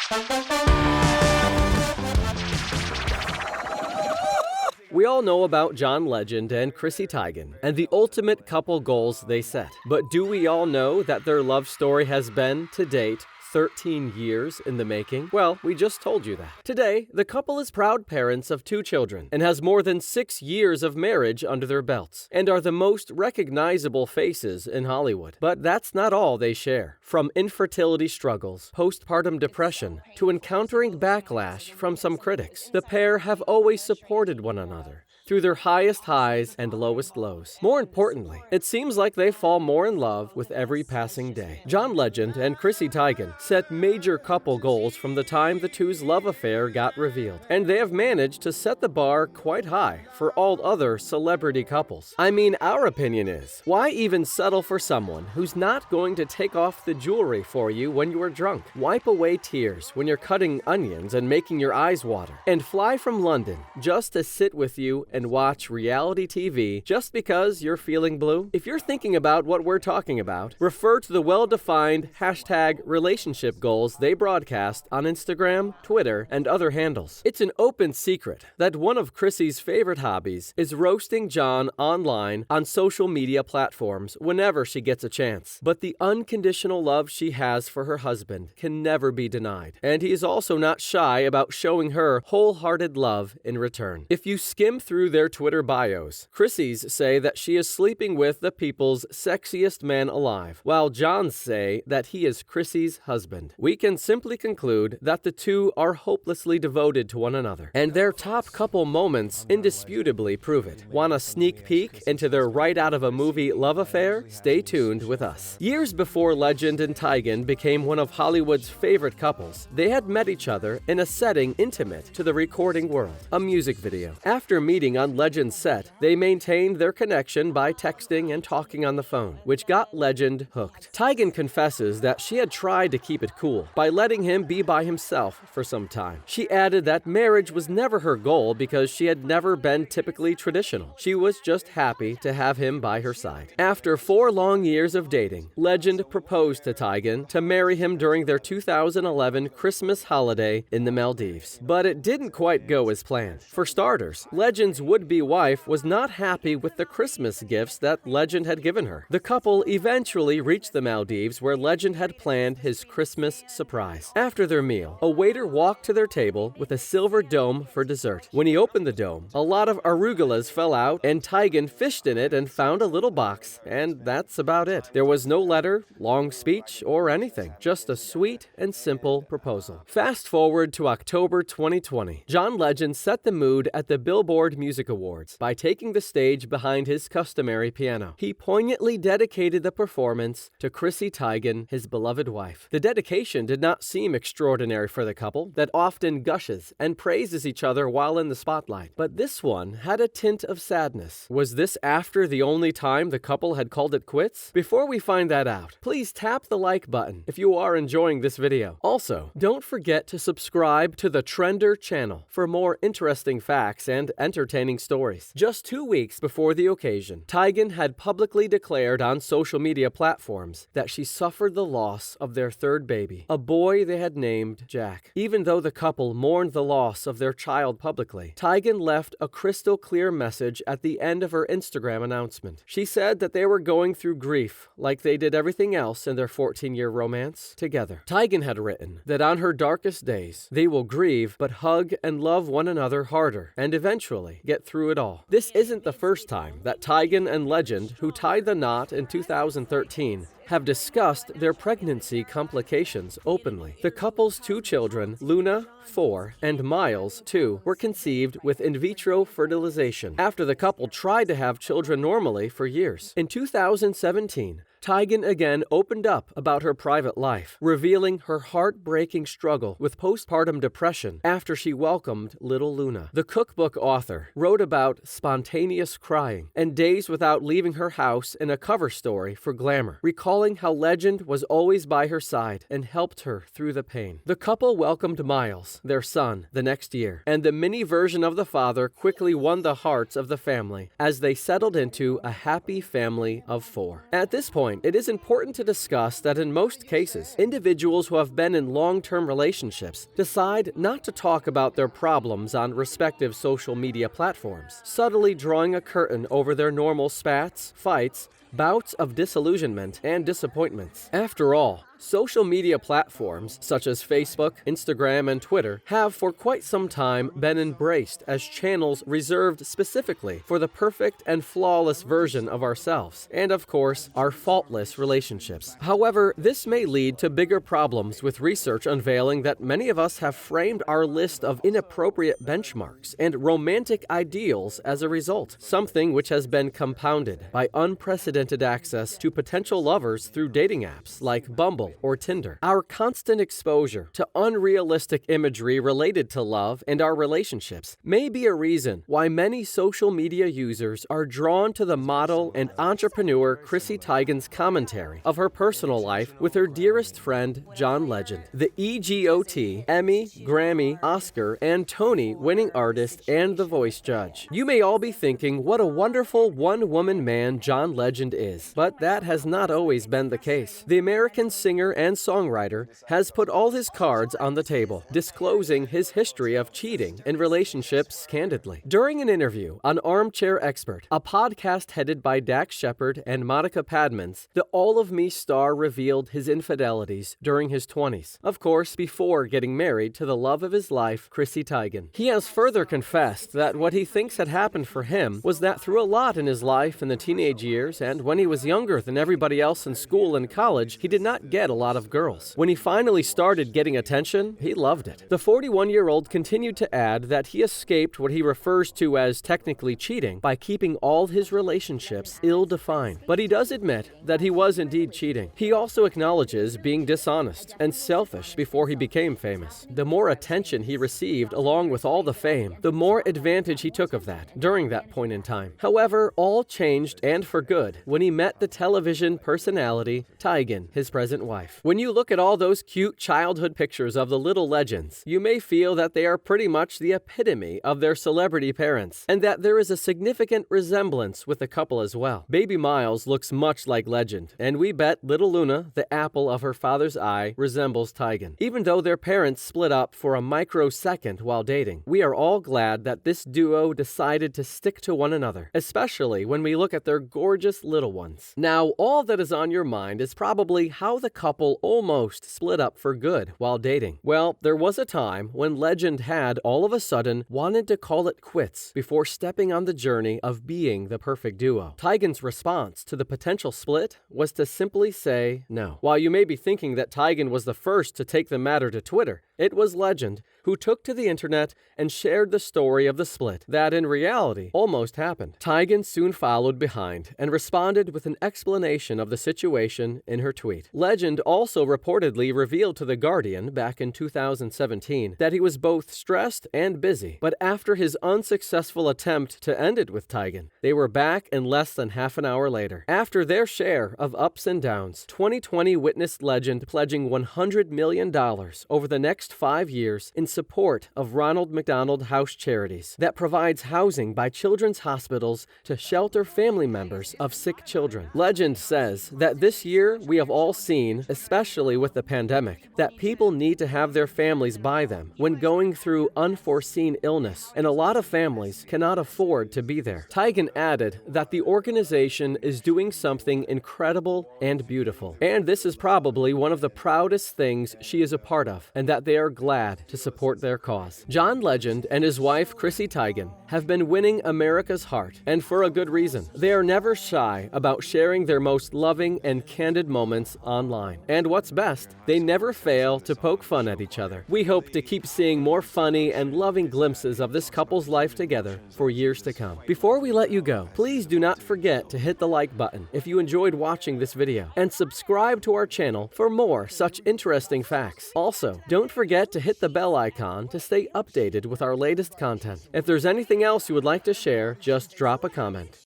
We all know about John Legend and Chrissy Teigen and the ultimate couple goals they set. But do we all know that their love story has been, to date, 13 years in the making? Well, we just told you that. Today, the couple is proud parents of 2 children and has more than 6 years of marriage under their belts and are the most recognizable faces in Hollywood. But that's not all they share. From infertility struggles, postpartum depression, to encountering backlash from some critics, the pair have always supported one another through their highest highs and lowest lows. More importantly, it seems like they fall more in love with every passing day. John Legend and Chrissy Teigen set major couple goals from the time the two's love affair got revealed, and they have managed to set the bar quite high for all other celebrity couples. I mean, our opinion is, why even settle for someone who's not going to take off the jewelry for you when you are drunk, wipe away tears when you're cutting onions and making your eyes water, and fly from London just to sit with you and watch reality TV just because you're feeling blue? If you're thinking about what we're talking about, refer to the well-defined #relationship goals they broadcast on Instagram, Twitter, and other handles. It's an open secret that one of Chrissy's favorite hobbies is roasting John online on social media platforms whenever she gets a chance. But the unconditional love she has for her husband can never be denied, and he is also not shy about showing her wholehearted love in return. If you skim through their Twitter bios, Chrissy's say that she is sleeping with the people's sexiest man alive, while John's say that he is Chrissy's husband. We can simply conclude that the two are hopelessly devoted to one another, and their top couple moments indisputably prove it. Want a sneak peek into their right-out-of-a-movie love affair? Stay tuned with us. Years before Legend and Teigen became one of Hollywood's favorite couples, they had met each other in a setting intimate to the recording world, a music video. After meeting on Legend's set, they maintained their connection by texting and talking on the phone, which got Legend hooked. Teigen confesses that she had tried to keep it cool by letting him be by himself for some time. She added that marriage was never her goal because she had never been typically traditional. She was just happy to have him by her side. After 4 long years of dating, Legend proposed to Teigen to marry him during their 2011 Christmas holiday in the Maldives. But it didn't quite go as planned. For starters, Legend's would-be wife was not happy with the Christmas gifts that Legend had given her. The couple eventually reached the Maldives, where Legend had planned his Christmas surprise. After their meal, a waiter walked to their table with a silver dome for dessert. When he opened the dome, a lot of arugulas fell out, and Teigen fished in it and found a little box, and that's about it. There was no letter, long speech, or anything, just a sweet and simple proposal. Fast forward to October 2020. John Legend set the mood at the Billboard Music Awards by taking the stage behind his customary piano. He poignantly dedicated the performance to Chrissy Teigen, his beloved wife. The dedication did not seem extraordinary for the couple that often gushes and praises each other while in the spotlight. But this one had a tint of sadness. Was this after the only time the couple had called it quits? Before we find that out, please tap the like button if you are enjoying this video. Also, don't forget to subscribe to the Trender channel for more interesting facts and entertaining stories. Just 2 weeks before the occasion, Teigen had publicly declared on social media platforms that she suffered the loss of their 3rd baby, a boy they had named Jack. Even though the couple mourned the loss of their child publicly, Teigen left a crystal clear message at the end of her Instagram announcement. She said that they were going through grief like they did everything else in their 14-year romance together. Teigen had written that on her darkest days, they will grieve but hug and love one another harder and eventually get through it all. This isn't the first time that Teigen and Legend, who tied the knot in 2013, have discussed their pregnancy complications openly. The couple's 2 children, Luna, 4, and Miles, 2, were conceived with in vitro fertilization after the couple tried to have children normally for years. In 2017, Teigen again opened up about her private life, revealing her heartbreaking struggle with postpartum depression after she welcomed little Luna. The cookbook author wrote about spontaneous crying and days without leaving her house in a cover story for Glamour, recalling how Legend was always by her side and helped her through the pain. The couple welcomed Miles, their son, the next year, and the mini version of the father quickly won the hearts of the family as they settled into a happy family of 4. At this point, point, it is important to discuss that in most cases, individuals who have been in long-term relationships decide not to talk about their problems on respective social media platforms, subtly drawing a curtain over their normal spats, fights, bouts of disillusionment, and disappointments. After all, social media platforms such as Facebook, Instagram, and Twitter have for quite some time been embraced as channels reserved specifically for the perfect and flawless version of ourselves, and of course, our faultless relationships. However, this may lead to bigger problems, with research unveiling that many of us have framed our list of inappropriate benchmarks and romantic ideals as a result, something which has been compounded by unprecedented access to potential lovers through dating apps like Bumble or Tinder. Our constant exposure to unrealistic imagery related to love and our relationships may be a reason why many social media users are drawn to the model and entrepreneur Chrissy Teigen's commentary of her personal life with her dearest friend, John Legend, the EGOT, Emmy, Grammy, Oscar, and Tony winning artist and The Voice judge. You may all be thinking what a wonderful one-woman man John Legend is, but that has not always been the case. The American singer and songwriter has put all his cards on the table, disclosing his history of cheating in relationships candidly. During an interview on Armchair Expert, a podcast headed by Dax Shepard and Monica Padmans, the All of Me star revealed his infidelities during his 20s, of course before getting married to the love of his life, Chrissy Teigen. He has further confessed that what he thinks had happened for him was that through a lot in his life in the teenage years and when he was younger than everybody else in school and college, he did not get a lot of girls. When he finally started getting attention, he loved it. The 41-year-old continued to add that he escaped what he refers to as technically cheating by keeping all his relationships ill-defined. But he does admit that he was indeed cheating. He also acknowledges being dishonest and selfish before he became famous. The more attention he received along with all the fame, the more advantage he took of that during that point in time. However, all changed and for good when he met the television personality Teigen, his present wife. When you look at all those cute childhood pictures of the little legends, you may feel that they are pretty much the epitome of their celebrity parents, and that there is a significant resemblance with the couple as well. Baby Miles looks much like Legend, and we bet little Luna, the apple of her father's eye, resembles Teigen. Even though their parents split up for a microsecond while dating, we are all glad that this duo decided to stick to one another, especially when we look at their gorgeous little ones. Now, all that is on your mind is probably how the couple almost split up for good while dating. Well, there was a time when Legend had all of a sudden wanted to call it quits before stepping on the journey of being the perfect duo. Teigen's response to the potential split was to simply say no. While you may be thinking that Teigen was the first to take the matter to Twitter, it was Legend who took to the internet and shared the story of the split that in reality almost happened. Teigen soon followed behind and responded with an explanation of the situation in her tweet. Legend also reportedly revealed to The Guardian back in 2017 that he was both stressed and busy, but after his unsuccessful attempt to end it with Teigen, they were back in less than half an hour later. After their share of ups and downs, 2020 witnessed Legend pledging $100 million over the next 5 years in support of Ronald McDonald House Charities that provides housing by children's hospitals to shelter family members of sick children. Legend says that this year we have all seen, especially with the pandemic, that people need to have their families by them when going through unforeseen illness, and a lot of families cannot afford to be there. Teigen added that the organization is doing something incredible and beautiful, and this is probably one of the proudest things she is a part of, and that they are glad to support their cause. John Legend and his wife Chrissy Teigen have been winning America's heart, and for a good reason. They are never shy about sharing their most loving and candid moments online. And what's best, they never fail to poke fun at each other. We hope to keep seeing more funny and loving glimpses of this couple's life together for years to come. Before we let you go, please do not forget to hit the like button if you enjoyed watching this video, and subscribe to our channel for more such interesting facts. Also, don't forget to hit the bell icon to stay updated with our latest content. If there's anything else you would like to share, just drop a comment.